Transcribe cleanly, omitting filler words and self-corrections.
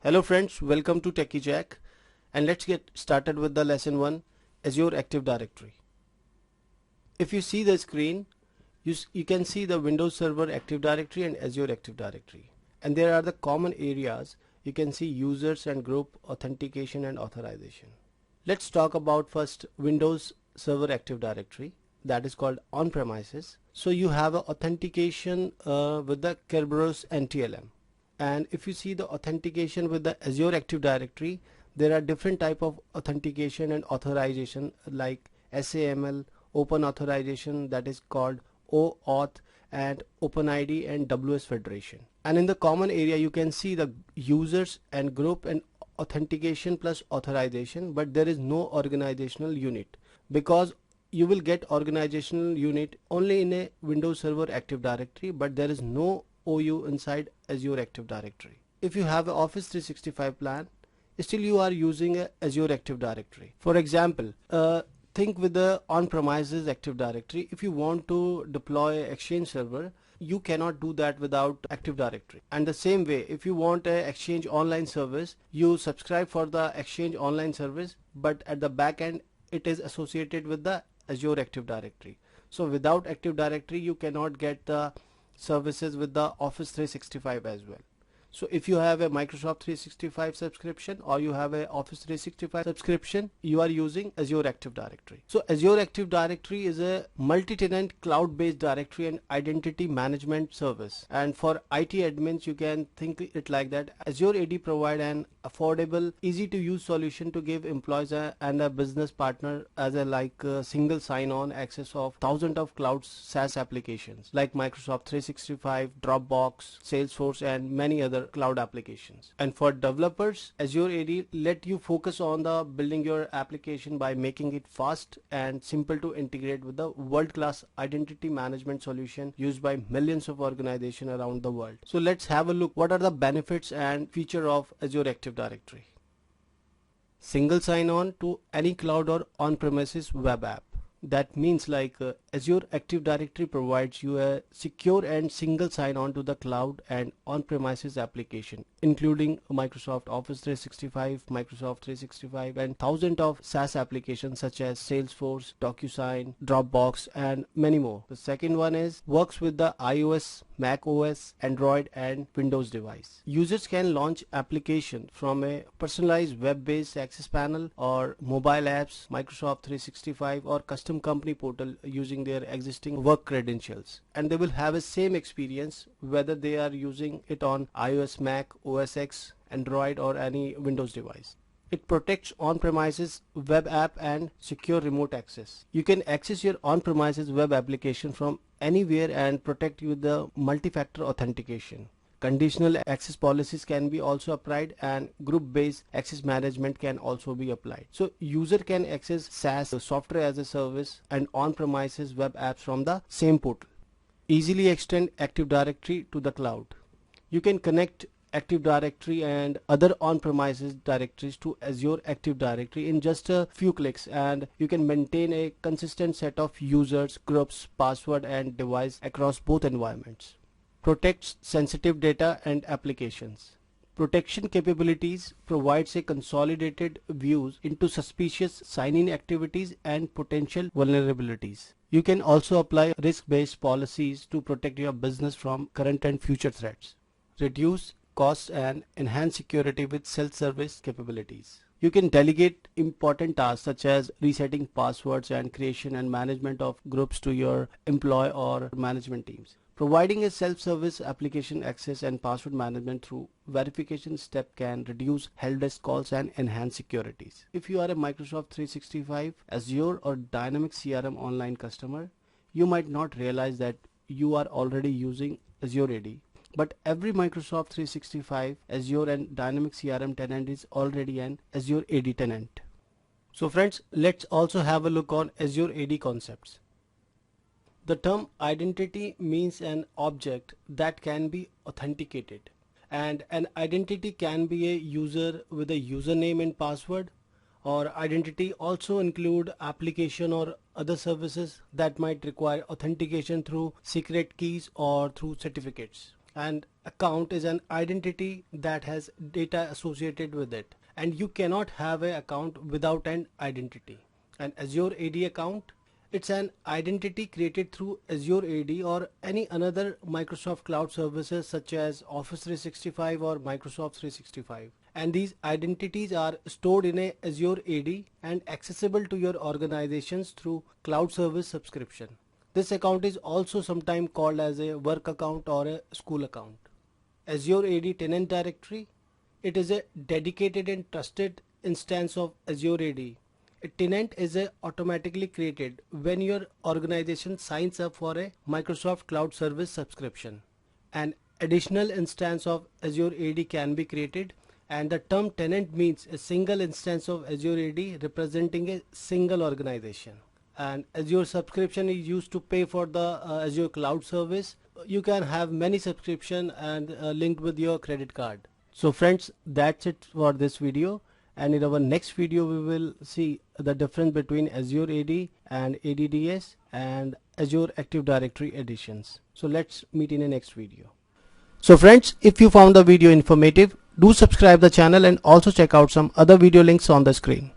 Hello friends, welcome to Techie Jack, and let's get started with the lesson 1, Azure Active Directory. If you see the screen, you can see the Windows Server Active Directory and Azure Active Directory. And there are the common areas. You can see users and group, authentication and authorization. Let's talk about first Windows Server Active Directory, that is called on-premises. So you have a authentication with the Kerberos NTLM. And if you see the authentication with the Azure Active Directory, there are different type of authentication and authorization like SAML, Open Authorization, that is called OAuth, and OpenID and WS Federation. And in the common area you can see the users and group and authentication plus authorization, but there is no organizational unit because you will get organizational unit only in a Windows Server Active Directory, but there is no OU inside Azure Active Directory. If you have an Office 365 plan, still you are using a Azure Active Directory. For example, think with the on-premises Active Directory. If you want to deploy Exchange server, you cannot do that without Active Directory. And the same way, if you want a Exchange online service, you subscribe for the Exchange online service, but at the back end it is associated with the Azure Active Directory. So without Active Directory you cannot get the services with the Office 365 as well. So if you have a Microsoft 365 subscription or you have a Office 365 subscription, you are using Azure Active Directory. So Azure Active Directory is a multi-tenant cloud-based directory and identity management service. And for IT admins, you can think it like that. Azure AD provide an affordable, easy to use solution to give employees and a business partner as a single sign-on access of thousands of cloud SaaS applications like Microsoft 365, Dropbox, Salesforce, and many other cloud applications. And for developers, Azure AD let you focus on the building your application by making it fast and simple to integrate with the world-class identity management solution used by millions of organizations around the world. So let's have a look what are the benefits and feature of Azure Active Directory. Single sign-on to any cloud or on-premises web app. That means Azure Active Directory provides you a secure and single sign-on to the cloud and on-premises application, including Microsoft Office 365, Microsoft 365, and thousands of SaaS applications such as Salesforce, DocuSign, Dropbox, and many more. The second one is works with the iOS, Mac OS, Android, and Windows device. Users can launch applications from a personalized web-based access panel or mobile apps, Microsoft 365, or custom company portal using their existing work credentials, and they will have a same experience whether they are using it on iOS, Mac, OS X, Android, or any Windows device. It protects on-premises web app and secure remote access. You can access your on-premises web application from anywhere and protect with the multi-factor authentication. Conditional access policies can be also applied, and group-based access management can also be applied. So user can access SaaS, software as a service, and on-premises web apps from the same portal. Easily extend Active Directory to the cloud. You can connect Active Directory and other on-premises directories to Azure Active Directory in just a few clicks, and you can maintain a consistent set of users, groups, password, and device across both environments. Protects sensitive data and applications. Protection capabilities provides a consolidated views into suspicious sign-in activities and potential vulnerabilities. You can also apply risk-based policies to protect your business from current and future threats. Reduce costs and enhance security with self-service capabilities. You can delegate important tasks such as resetting passwords and creation and management of groups to your employee or management teams. Providing a self-service application access and password management through verification step can reduce help desk calls and enhance securities. If you are a Microsoft 365, Azure, or Dynamics CRM online customer, you might not realize that you are already using Azure AD. But every Microsoft 365, Azure, and Dynamics CRM tenant is already an Azure AD tenant. So friends, let's also have a look on Azure AD concepts. The term identity means an object that can be authenticated, and an identity can be a user with a username and password, or identity also include application or other services that might require authentication through secret keys or through certificates. and account is an identity that has data associated with it, and you cannot have an account without an identity. An Azure AD account, it's an identity created through Azure AD or any another Microsoft Cloud services such as Office 365 or Microsoft 365. And these identities are stored in a Azure AD and accessible to your organizations through cloud service subscription. This account is also sometimes called as a work account or a school account. Azure AD tenant directory, it is a dedicated and trusted instance of Azure AD. A tenant is automatically created when your organization signs up for a Microsoft Cloud Service subscription. An additional instance of Azure AD can be created, and the term tenant means a single instance of Azure AD representing a single organization. And Azure subscription is used to pay for the Azure Cloud Service. You can have many subscription and linked with your credit card. So friends, that's it for this video. And in our next video we will see the difference between Azure AD and ADDS and Azure Active Directory editions. So let's meet in the next video. So friends, if you found the video informative, do subscribe the channel and also check out some other video links on the screen.